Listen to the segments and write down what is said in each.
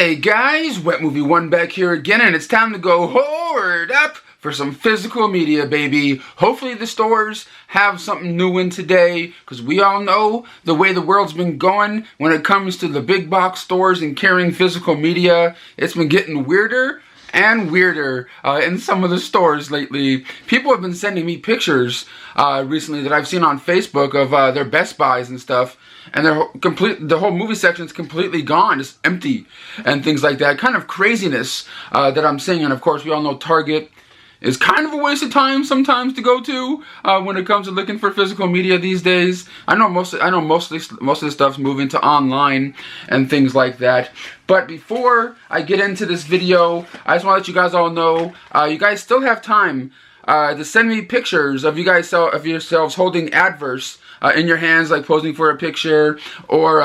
Hey guys, Wet Movie 1 back here again, and it's time to go forward up for some physical media, baby. Hopefully the stores have something new in today, because we all know the way the world's been going when it comes to the big box stores and carrying physical media. It's been getting weirder and weirder in some of the stores lately. People have been sending me pictures recently that I've seen on Facebook of their Best Buys and stuff, and the whole movie section is completely gone, just empty and things like that. Kind of craziness that I'm seeing. And of course, we all know Target is kind of a waste of time sometimes to go to when it comes to looking for physical media these days. I know most of the stuff's moving to online and things like that. But before I get into this video, I just want to let you guys all know you guys still have time to send me pictures of yourselves holding adverse in your hands, like posing for a picture, or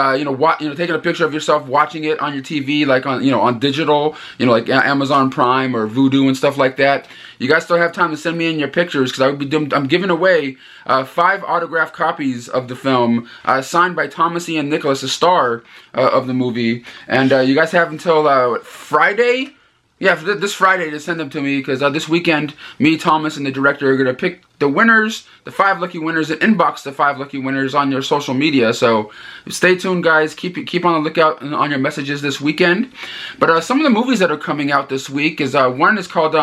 taking a picture of yourself watching it on your TV, like on digital, like Amazon Prime or Vudu and stuff like that. You guys still have time to send me in your pictures, because I'm giving away 5 autographed copies of the film, signed by Thomas Ian Nicholas, the star of the movie. And you guys have until Friday. Yeah, for this Friday to send them to me, because this weekend, me, Thomas, and the director are going to pick the winners, the 5 lucky winners, and inbox the 5 lucky winners on your social media. So stay tuned, guys. Keep on the lookout on your messages this weekend. But some of the movies that are coming out this week is one is called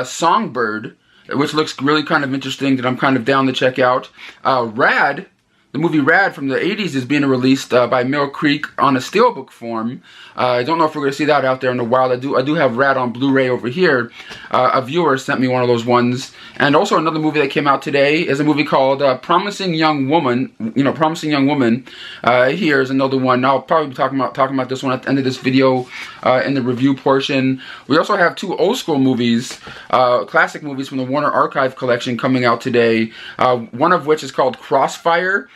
Songbird, which looks really kind of interesting, that I'm kind of down to check out. RAD. The movie RAD from the 80s is being released by Mill Creek on a steelbook form. I don't know if we're going to see that out there in a while. I do have RAD on Blu-ray over here. A viewer sent me one of those ones. And also another movie that came out today is a movie called Promising Young Woman. Promising Young Woman. Here is another one. I'll probably be talking about this one at the end of this video in the review portion. We also have 2 old school movies, classic movies from the Warner Archive collection coming out today. One of which is called Crossfire.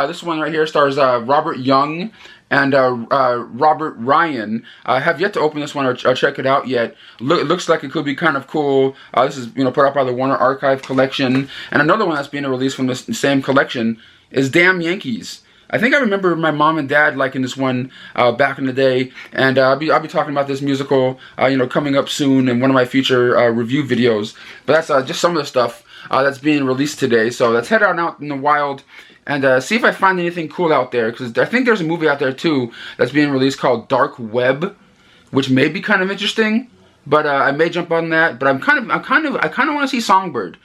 This one right here stars Robert Young and Robert Ryan. I have yet to open this one or check it out yet. Looks like it could be kind of cool. This is put out by the Warner Archive collection. And another one that's being released from the same collection is Damn Yankees. I think I remember my mom and dad liking this one back in the day, and I'll be talking about this musical, coming up soon in one of my future review videos. But that's just some of the stuff that's being released today. So let's head on out in the wild and see if I find anything cool out there, because I think there's a movie out there too that's being released called Dark Web, which may be kind of interesting. But I may jump on that. But I kind of want to see Songbird.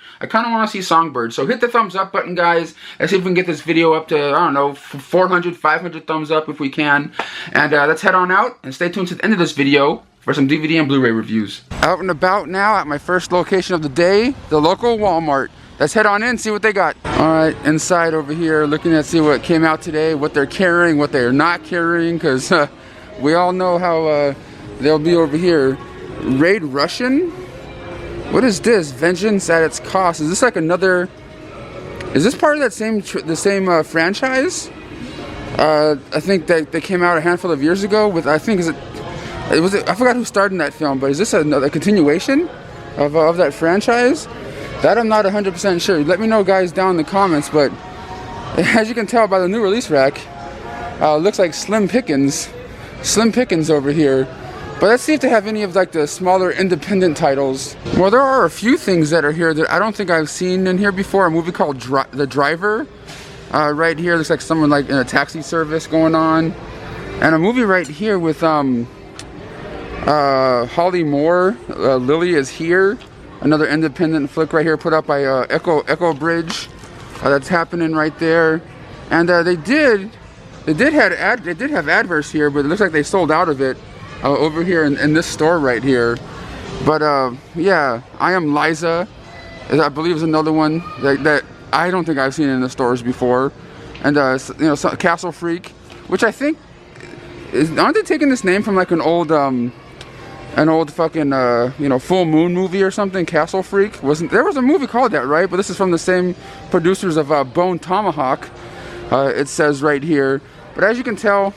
So hit the thumbs up button, guys. Let's see if we can get this video up to, I don't know, 400, 500 thumbs up if we can. And let's head on out and stay tuned to the end of this video for some DVD and Blu-ray reviews. Out and about now at my first location of the day, the local Walmart. Let's head on in, see what they got. Alright, inside over here, looking at see what came out today, what they're carrying, what they're not carrying, because we all know how they'll be over here. Raid Russian? What is this? Vengeance at its cost. Is this like another... Is this part of that same franchise? I think that they came out a handful of years ago with, I think, I forgot who starred in that film, but is this a continuation of that franchise? That I'm not 100% sure. Let me know, guys, down in the comments. But as you can tell by the new release rack, looks like slim pickings over here. But let's see if they have any of like the smaller independent titles. Well, there are a few things that are here that I don't think I've seen in here before. A movie called The Driver. Right here looks like someone like in a taxi service going on. And a movie right here with Holly Moore. Lily Is Here. Another independent flick right here put up by Echo Bridge. That's happening right there. And they did have adverts here, but it looks like they sold out of it over here in this store right here. But yeah, I Am Liza, I believe, is another one that I don't think I've seen in the stores before. And Castle Freak, which I think aren't they taking this name from like an old fucking Full Moon movie or something? Castle Freak. There was a movie called that, right? But this is from the same producers of Bone Tomahawk, it says right here. But as you can tell,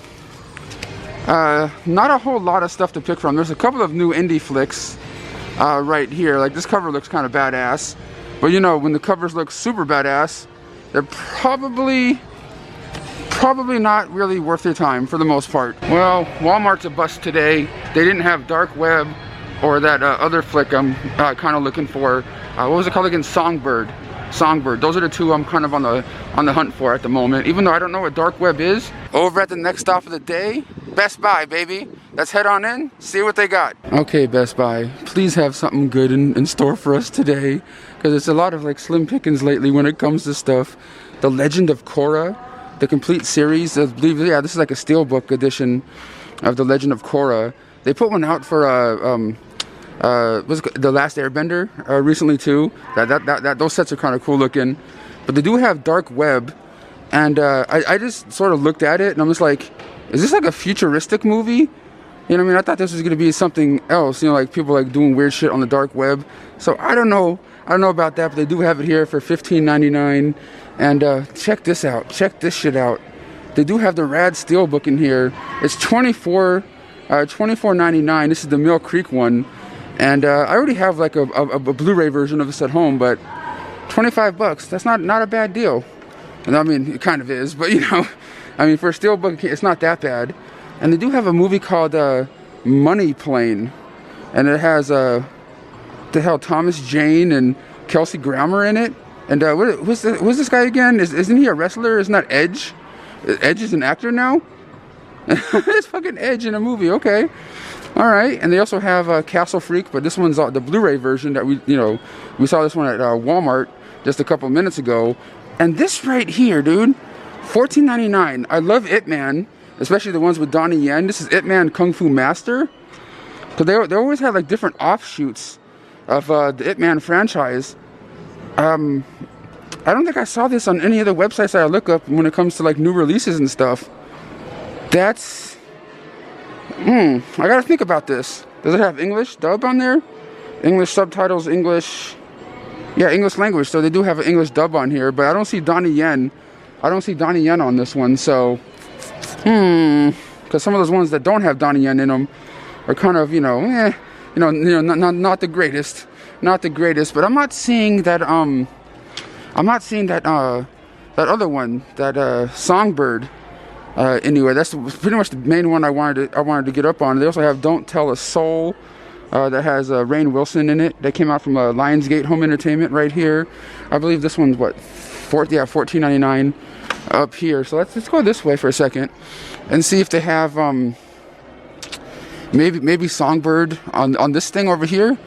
not a whole lot of stuff to pick from. There's a couple of new indie flicks right here. Like, this cover looks kind of badass, but when the covers look super badass, they're probably probably not really worth your time for the most part. Well, Walmart's a bust today. They didn't have Dark Web or that other flick I'm kind of looking for. What was it called again? Songbird. Those are the two I'm kind of on the hunt for at the moment, even though I don't know what Dark Web is. Over at the next stop of the day, Best Buy, baby. Let's head on in, see what they got. Okay, Best Buy, please have something good in store for us today, because it's a lot of like slim pickings lately when it comes to stuff. The Legend of Korra, the complete series, I believe, yeah, this is like a steelbook edition of The Legend of Korra. They put one out for was The Last Airbender recently too. Those sets are kind of cool looking, but they do have Dark Web, and I just sort of looked at it and I'm just like, is this like a futuristic movie? You know what I mean? I thought this was gonna be something else, you know, like people like doing weird shit on the dark web. So I don't know about that, but they do have it here for $15.99. And check this out, check this shit out. They do have the RAD steelbook in here. It's $24.99. This is the Mill Creek one. And I already have like a Blu-ray version of this at home, but $25, that's not a bad deal. And I mean, it kind of is, but you know, I mean, for a steelbook, it's not that bad. And they do have a movie called Money Plane, and it has the hell Thomas Jane and Kelsey Grammer in it. And who's this guy again? Isn't he a wrestler? Isn't that Edge? Edge is an actor now. It's fucking Edge in a movie. Okay, all right. And they also have Castle Freak, but this one's the Blu-ray version that we saw this one at Walmart just a couple minutes ago. And this right here, dude, $14.99. I love Ip Man. Especially the ones with Donnie Yen. This is Ip Man Kung Fu Master. Because they always have like different offshoots of the Ip Man franchise. I don't think I saw this on any of the websites that I look up when it comes to like new releases and stuff. That's... I gotta think about this. Does it have English dub on there? English subtitles, English... Yeah, English language. So they do have an English dub on here. But I don't see Donnie Yen. I don't see Donnie Yen on this one, so... Because some of those ones that don't have Donnie Yen in them are kind of, not the greatest, But I'm not seeing that, that other one, that Songbird, anyway. That's pretty much the main one I wanted to get up on. They also have Don't Tell a Soul, that has Rainn Wilson in it. That came out from Lionsgate Home Entertainment right here. I believe this one's what, $14.99. Up here. So let's go this way for a second and see if they have maybe Songbird on this thing over here.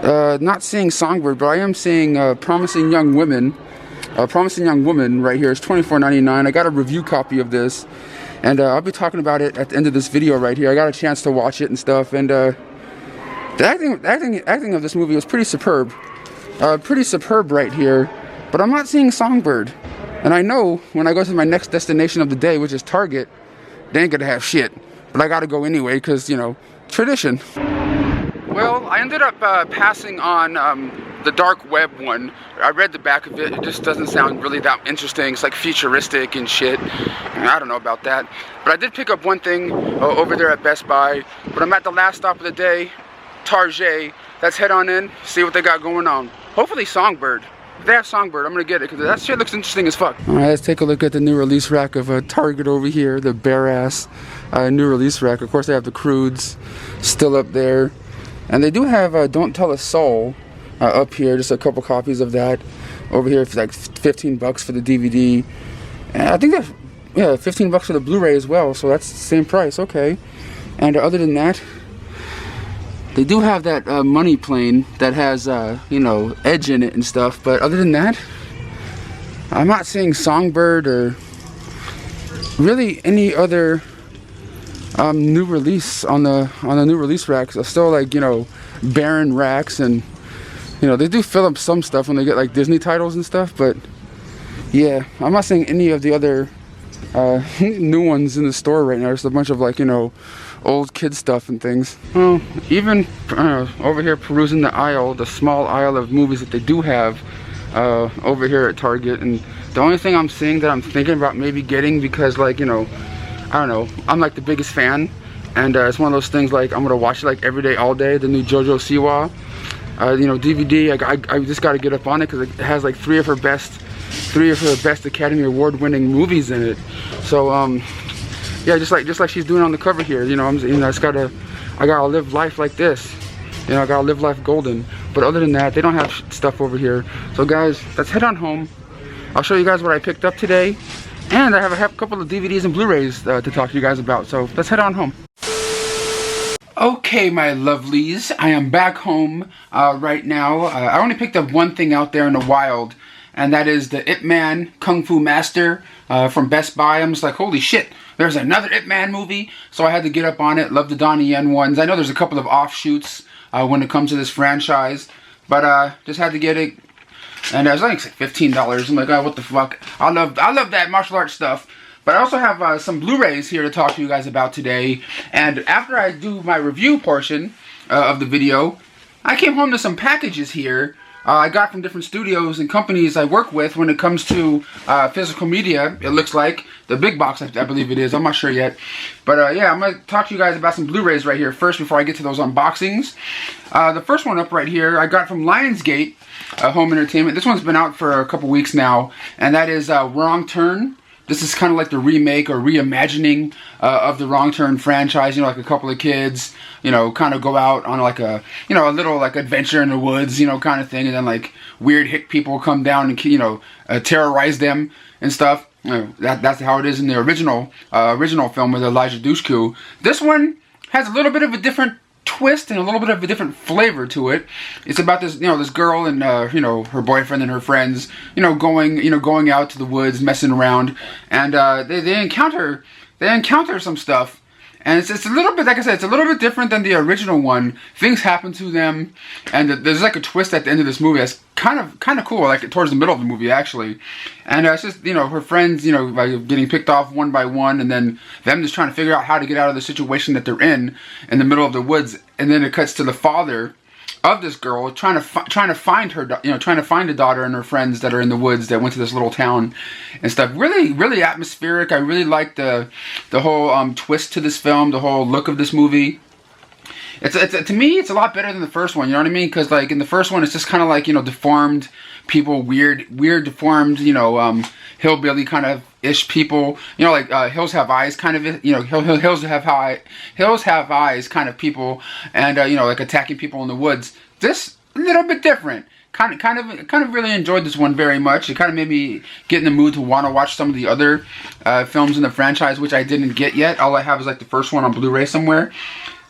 Not seeing Songbird, but I am seeing Promising Young Woman. Promising Young Woman right here is $24.99. I got a review copy of this, and I'll be talking about it at the end of this video right here. I got a chance to watch it and stuff, and the acting of this movie was pretty superb. Pretty superb right here, but I'm not seeing Songbird. And I know when I go to my next destination of the day, which is Target, they ain't gonna have shit. But I gotta go anyway, because, tradition. Well, I ended up passing on the Dark Web one. I read the back of it. It just doesn't sound really that interesting. It's like futuristic and shit. I don't know about that. But I did pick up one thing over there at Best Buy. But I'm at the last stop of the day, Target. Let's head on in, see what they got going on. Hopefully Songbird. If they have Songbird, I'm gonna get it, because that shit looks interesting as fuck. Alright, let's take a look at the new release rack of Target over here, the bare ass new release rack. Of course, they have the Crudes still up there. And they do have Don't Tell a Soul up here, just a couple copies of that. Over here for like $15 for the DVD. And I think they're, $15 for the Blu-ray as well, so that's the same price, okay. And other than that, they do have that Money Plane that has, Edge in it and stuff. But other than that, I'm not seeing Songbird or really any other new release on the new release racks. Are still like, barren racks, and they do fill up some stuff when they get like Disney titles and stuff. But yeah, I'm not seeing any of the other new ones in the store right now. There's a bunch of like, old kid stuff and things. Well, even over here perusing the aisle, the small aisle of movies that they do have over here at Target, and the only thing I'm seeing that I'm thinking about maybe getting, because like, I don't know, I'm like the biggest fan, and it's one of those things like I'm gonna watch it like every day, all day, the new JoJo Siwa DVD. I just got to get up on it, because it has like 3 of her best 3 of her best Academy Award winning movies in it. So yeah, just like she's doing on the cover here. You know, I gotta live life like this. You know, I gotta live life golden. But other than that, they don't have stuff over here. So guys, let's head on home. I'll show you guys what I picked up today. And I have a couple of DVDs and Blu-rays to talk to you guys about. So let's head on home. Okay, my lovelies, I am back home right now. I only picked up one thing out there in the wild, and that is the Ip Man Kung Fu Master from Best Buy. I'm just like, holy shit, there's another Ip Man movie. So I had to get up on it. Love the Donnie Yen ones. I know there's a couple of offshoots when it comes to this franchise, but just had to get it. And it was like $15. I'm like, oh, what the fuck? I love that martial arts stuff. But I also have some Blu-rays here to talk to you guys about today. And after I do my review portion of the video, I came home to some packages here I got from different studios and companies I work with when it comes to physical media. It looks like the big box, I believe it is. I'm not sure yet. But yeah, I'm going to talk to you guys about some Blu-rays right here first before I get to those unboxings. The first one up right here I got from Lionsgate Home Entertainment. This one's been out for a couple weeks now, and that is Wrong Turn. This is kind of like the remake or reimagining of the Wrong Turn franchise. You know, like a couple of kids, you know, kind of go out on like a, you know, a little like adventure in the woods, you know, kind of thing. And then like weird hick people come down and, you know, terrorize them and stuff. You know, that's how it is in the original film with Elijah Dushku. This one has a little bit of a different twist and a little bit of a different flavor to it. It's about this, you know, this girl and you know, her boyfriend and her friends, you know, going out to the woods, messing around, and they encounter some stuff, and it's a little bit, like I said, it's a little bit different than the original one. Things happen to them, and there's like a twist at the end of this movie that's kind of cool, like towards the middle of the movie actually. And it's just, you know, her friends, you know, by getting picked off one by one, and then them just trying to figure out how to get out of the situation that they're in the middle of the woods. And then it cuts to the father of this girl trying to find her, you know, trying to find a daughter and her friends that are in the woods that went to this little town and stuff. Really, really atmospheric. I really like the whole twist to this film, the whole look of this movie. It's to me, it's a lot better than the first one. You know what I mean? Because like in the first one, it's just kind of like, you know, deformed people, weird deformed, you know, hillbilly kind of ish people. You know, like Hills Have Eyes kind of, you know, Hills Have Eyes kind of people, and you know, like attacking people in the woods. This a little bit different. Kind of really enjoyed this one very much. It kind of made me get in the mood to want to watch some of the other films in the franchise, which I didn't get yet. All I have is like the first one on Blu-ray somewhere.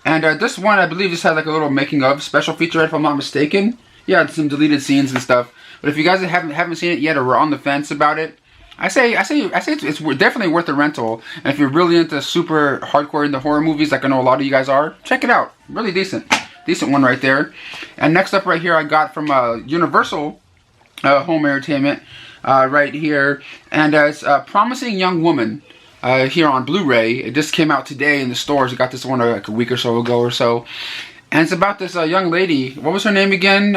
And this one, I believe, just had like a little making of special featurette, if I'm not mistaken. Yeah, some deleted scenes and stuff. But if you guys haven't seen it yet or are on the fence about it, I say it's definitely worth a rental. And if you're really into super hardcore into horror movies, like I know a lot of you guys are, check it out. Really decent one right there. And next up right here, I got from Universal Home Entertainment right here, and it's Promising Young Woman. Here on Blu-ray. It just came out today in the stores. I got this one like a week or so ago or so. And it's about this young lady. What was her name again?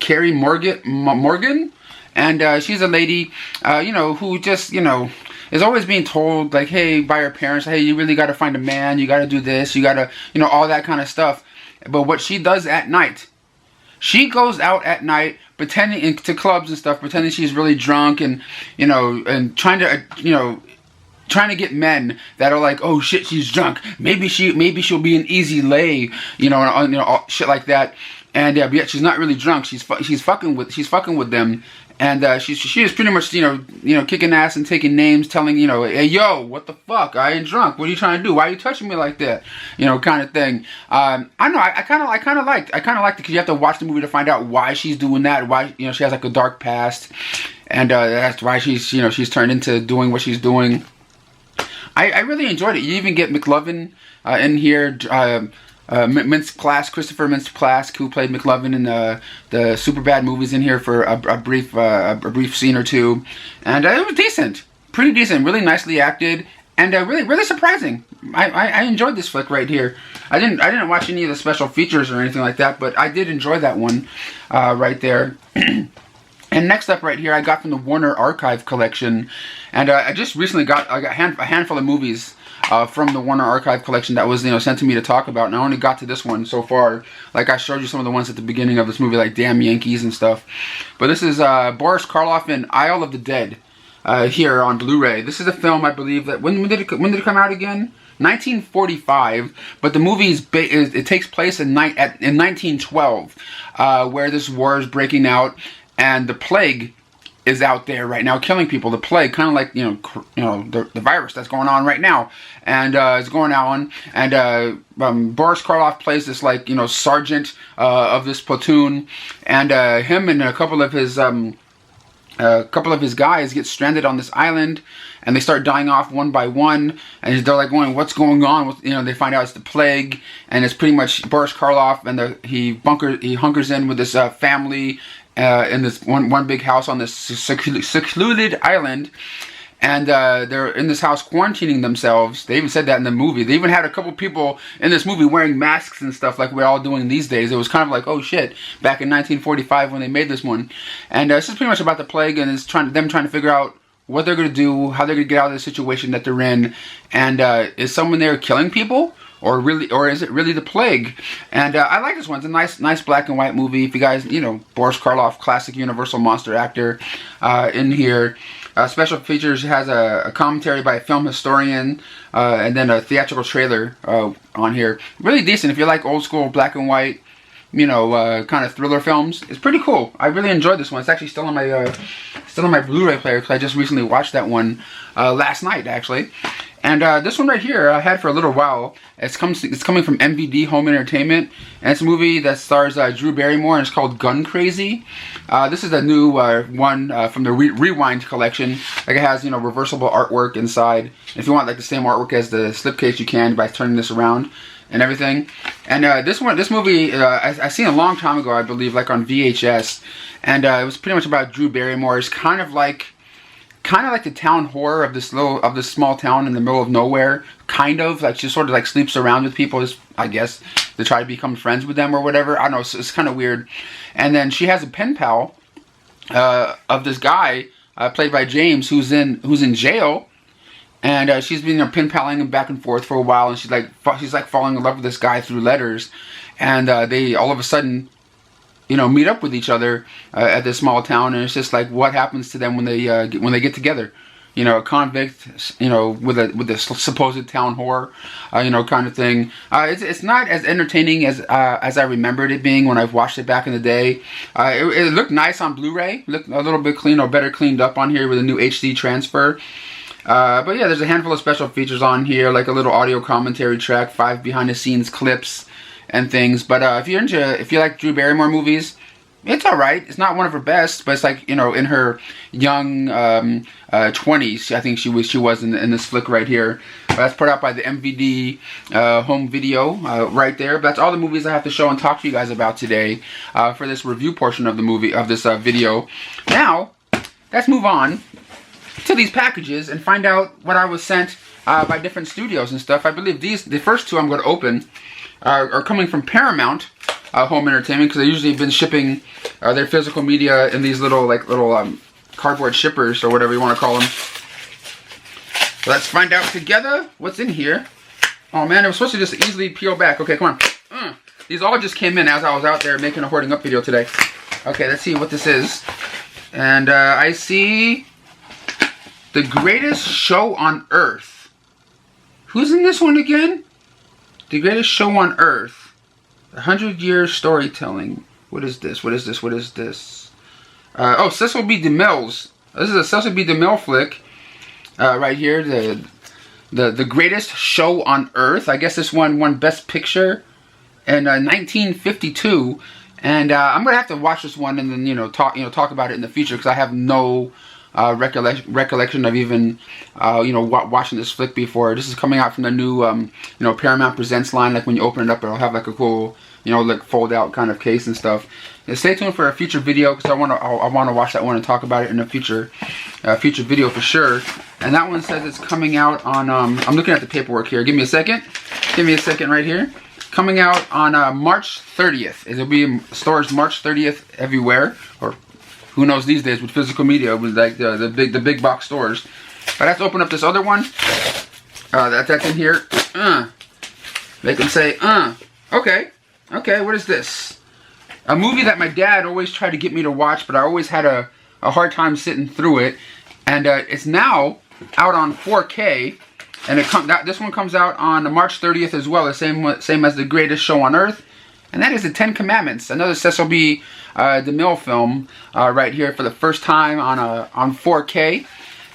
Carrie Morgan? And she's a lady, you know, who just, you know, is always being told, like, hey, by her parents, hey, you really got to find a man. You got to do this. You got to, you know, all that kind of stuff. But what she does at night, she goes out at night pretending to clubs and stuff, pretending she's really drunk and, you know, and trying to get men that are like, oh shit, she's drunk. Maybe she'll be an easy lay, you know, all, shit like that. And but yet she's not really drunk. She's fucking with them. And she is pretty much, you know, kicking ass and taking names, telling, you know, hey, yo, what the fuck? I ain't drunk. What are you trying to do? Why are you touching me like that? You know, kind of thing. I know. I kind of liked it because you have to watch the movie to find out why she's doing that. Why, you know, she has like a dark past, and that's why she's, you know, she's turned into doing what she's doing. I really enjoyed it. You even get McLovin in here. Christopher Mintz-Plasse, who played McLovin in the Superbad movies, in here for a brief scene or two, and it was decent, pretty decent, really nicely acted, and really surprising. I enjoyed this flick right here. I didn't watch any of the special features or anything like that, but I did enjoy that one right there. And next up right here, I got from the Warner Archive collection, and I just recently got a handful of movies from the Warner Archive collection that was, sent to me to talk about. And I only got to this one so far. Like, I showed you some of the ones at the beginning of this movie, like Damn Yankees and stuff. But this is Boris Karloff in Isle of the Dead here on Blu-ray. This is a film, I believe, that when did it come out again? 1945, but the movie it takes place in 1912, where this war is breaking out, and the plague is out there right now killing people. The plague, kind of like the virus that's going on right now, and it's going on. And Boris Karloff plays this sergeant of this platoon, and him and a couple of his guys get stranded on this island, and they start dying off one by one, and they're like going, what's going on? They find out it's the plague, and it's pretty much Boris Karloff, and he hunkers in with this family in this one big house on this secluded island, and they're in this house quarantining themselves. They even said that in the movie. They even had a couple people in this movie wearing masks and stuff like we're all doing these days. It was kind of like, oh shit, back in 1945 when they made this one. And this is pretty much about the plague, and it's them trying to figure out what they're going to do, how they're going to get out of the situation that they're in, and is someone there killing people? Or is it really the plague? And I like this one. It's a nice black and white movie. If you guys, Boris Karloff, classic Universal monster actor in here. Special features has a commentary by a film historian, and then a theatrical trailer on here. Really decent if you like old school black and white, kind of thriller films. It's pretty cool. I really enjoyed this one. It's actually still on my Blu-ray player because I just recently watched that one last night actually. And this one right here I had for a little while. It's coming from MVD Home Entertainment, and it's a movie that stars Drew Barrymore, and it's called Gun Crazy. This is a new one from the Rewind collection. Like, it has reversible artwork inside. If you want the same artwork as the slipcase, you can by turning this around and everything. And this movie I seen a long time ago, I believe, like on VHS, and it was pretty much about Drew Barrymore. It's kind of like the town horror of this small town in the middle of nowhere. Kind of like she sort of sleeps around with people, I guess, to try to become friends with them or whatever. I don't know. It's kind of weird. And then she has a pen pal of this guy played by James, who's in jail, and she's been pen paling him back and forth for a while, and she's falling in love with this guy through letters, and they all of a sudden meet up with each other at this small town, and it's just like what happens to them when they get together. A convict, with the supposed town horror, kind of thing. It's not as entertaining as I remembered it being when I watched it back in the day. It looked nice on Blu-ray. Looked a little bit better cleaned up on here with a new HD transfer. But yeah, there's a handful of special features on here, like a little audio commentary track, 5 behind-the-scenes clips, and things. But if you like Drew Barrymore movies, it's alright. It's not one of her best, but it's like, in her young 20s, I think she was in this flick right here. That's put out by the MVD home video right there. But that's all the movies I have to show and talk to you guys about today for this review portion of the movie, of this video. Now, let's move on to these packages and find out what I was sent by different studios and stuff. I believe the first two I'm going to open are coming from Paramount Home Entertainment, because they usually have been shipping their physical media in these little cardboard shippers or whatever you want to call them. So let's find out together what's in here. Oh man, it was supposed to just easily peel back. Okay, come on. These all just came in as I was out there making a hoarding up video today. Okay, let's see what this is. And I see The Greatest Show on Earth. Who's in this one again? The Greatest Show on Earth. 100-year storytelling. What is this? What is this? What is this? Oh, Cecil B. DeMille's. This is a Cecil B. DeMille flick. Right here. The Greatest Show on Earth. I guess this one won Best Picture in 1952. And I'm gonna have to watch this one and then talk about it in the future, because I have no recollection of even watching this flick before. This is coming out from the new Paramount Presents line. Like when you open it up, it'll have like a cool fold out kind of case and stuff. And stay tuned for a future video, because I want to watch that one and talk about it in a future video for sure. And that one says it's coming out on I'm looking at the paperwork here. Give me a second right here. Coming out on March 30th. It'll be in stores March 30th everywhere, or who knows these days with physical media, with like the big box stores. But let's open up this other one. That's in here. They can say, okay, what is this? A movie that my dad always tried to get me to watch, but I always had a hard time sitting through it. And it's now out on 4K, and this one comes out on March 30th as well, the same as The Greatest Show on Earth, and that is The Ten Commandments, another Cecil B. DeMille film right here for the first time on 4K.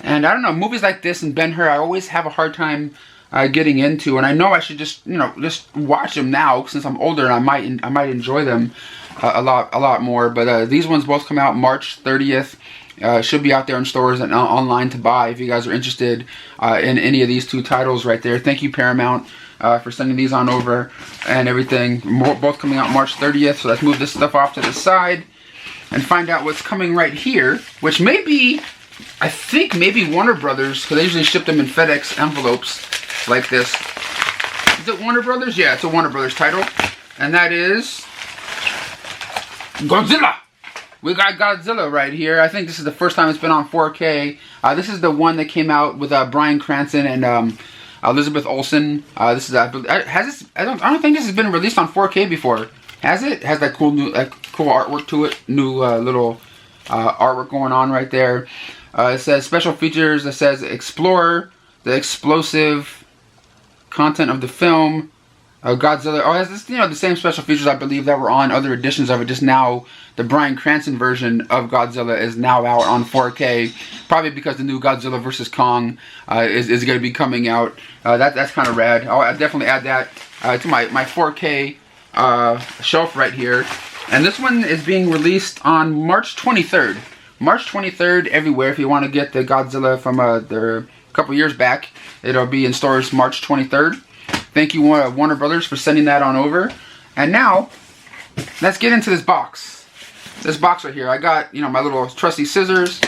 And I don't know, movies like this and Ben-Hur, I always have a hard time getting into, and I know I should just watch them now since I'm older, and I might enjoy them a lot more. But these ones both come out March 30th. Should be out there in stores and online to buy if you guys are interested in any of these two titles right there. Thank you, Paramount, for sending these on over and everything. Both coming out March 30th. So let's move this stuff off to the side and find out what's coming right here, which may be, I think maybe Warner Brothers, because they usually ship them in FedEx envelopes like this. Is it Warner Brothers? Yeah, it's a Warner Brothers title. And that is Godzilla. We got Godzilla right here. I think this is the first time it's been on 4K. This is the one that came out with Bryan Cranston and Elizabeth Olsen. This is I don't think this has been released on 4K before. Has it? It has that cool cool artwork to it. New little artwork going on right there. It says special features. It says explore the explosive content of the film. Godzilla. Oh, it's this, the same special features I believe that were on other editions of it. Just now, the Bryan Cranston version of Godzilla is now out on 4K. Probably because the new Godzilla vs. Kong is going to be coming out. That's kind of rad. I'll definitely add that to my 4K shelf right here. And this one is being released on March 23rd. March 23rd everywhere. If you want to get the Godzilla from a couple years back, it'll be in stores March 23rd. Thank you, Warner Brothers, for sending that on over. And now, let's get into this box. This box right here. I got, my little trusty scissors.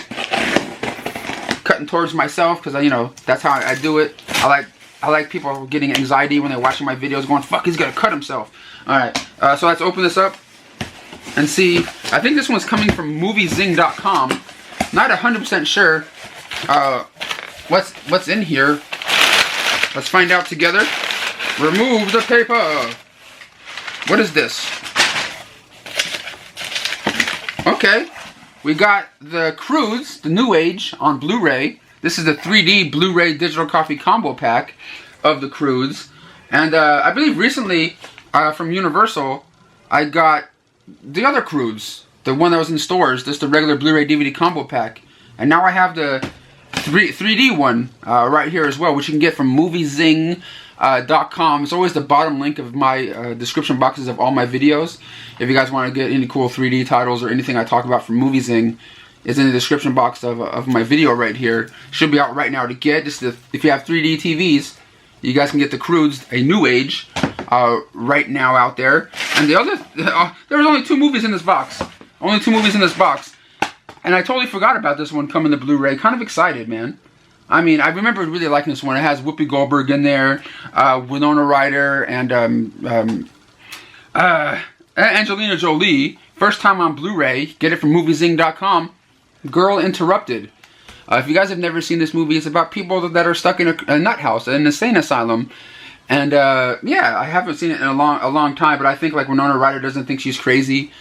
Cutting towards myself, because, that's how I do it. I like people getting anxiety when they're watching my videos going, fuck, he's going to cut himself. Alright, so let's open this up and see. I think this one's coming from moviezing.com. Not 100% sure what's in here. Let's find out together. Remove the paper. What is this? Okay. We got the Croods, the New Age, on Blu-ray. This is the 3D Blu-ray digital coffee combo pack of the Croods. And I believe recently from Universal, I got the other Croods. The one that was in stores. Just the regular Blu-ray DVD combo pack. And now I have the 3D one right here as well, which you can get from moviezing.com. It's always the bottom link of my description boxes of all my videos. If you guys want to get any cool 3D titles or anything I talk about from Moviezing, it's in the description box of my video right here. Should be out right now to get. Just if you have 3D TVs, you guys can get the Croods, A New Age, right now out there. And the other, there was only 2 movies in this box. Only 2 movies in this box. And I totally forgot about this one coming to Blu-ray. Kind of excited, man. I mean, I remember really liking this one. It has Whoopi Goldberg in there, Winona Ryder, and Angelina Jolie. First time on Blu-ray. Get it from moviezing.com. Girl Interrupted. If you guys have never seen this movie, it's about people that are stuck in a nut house, an insane asylum. And yeah, I haven't seen it in a long time, but I think like Winona Ryder doesn't think she's crazy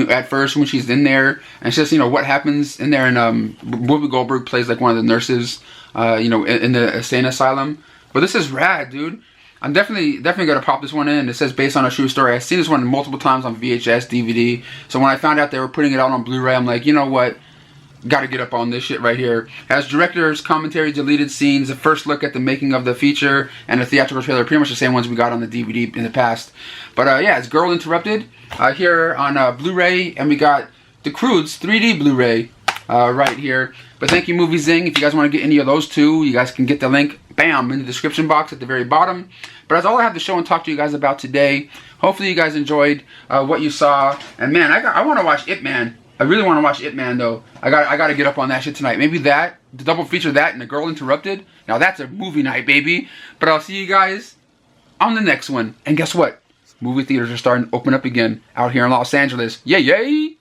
at first when she's in there, and it's just what happens in there. And Whoopi Goldberg plays like one of the nurses, in the insane asylum. But this is rad, dude. I'm definitely gonna pop this one in. It says based on a true story. I've seen this one multiple times on VHS, DVD. So when I found out they were putting it out on Blu-ray, I'm like, you know what? Gotta get up on this shit right here. Has director's commentary, deleted scenes, a first look at the making of the feature, and a theatrical trailer. Pretty much the same ones we got on the DVD in the past. But yeah, it's Girl Interrupted here on Blu-ray, and we got the Croods 3D Blu-ray right here. But thank you, Moviezing. If you guys want to get any of those two, you guys can get the link, bam, in the description box at the very bottom. But that's all I have to show and talk to you guys about today. Hopefully you guys enjoyed what you saw. And man, I want to watch Ip Man. I really want to watch Ip Man though. I got to get up on that shit tonight. Maybe the double feature that and The Girl Interrupted. Now that's a movie night, baby. But I'll see you guys on the next one. And guess what? Movie theaters are starting to open up again out here in Los Angeles. Yay, yay!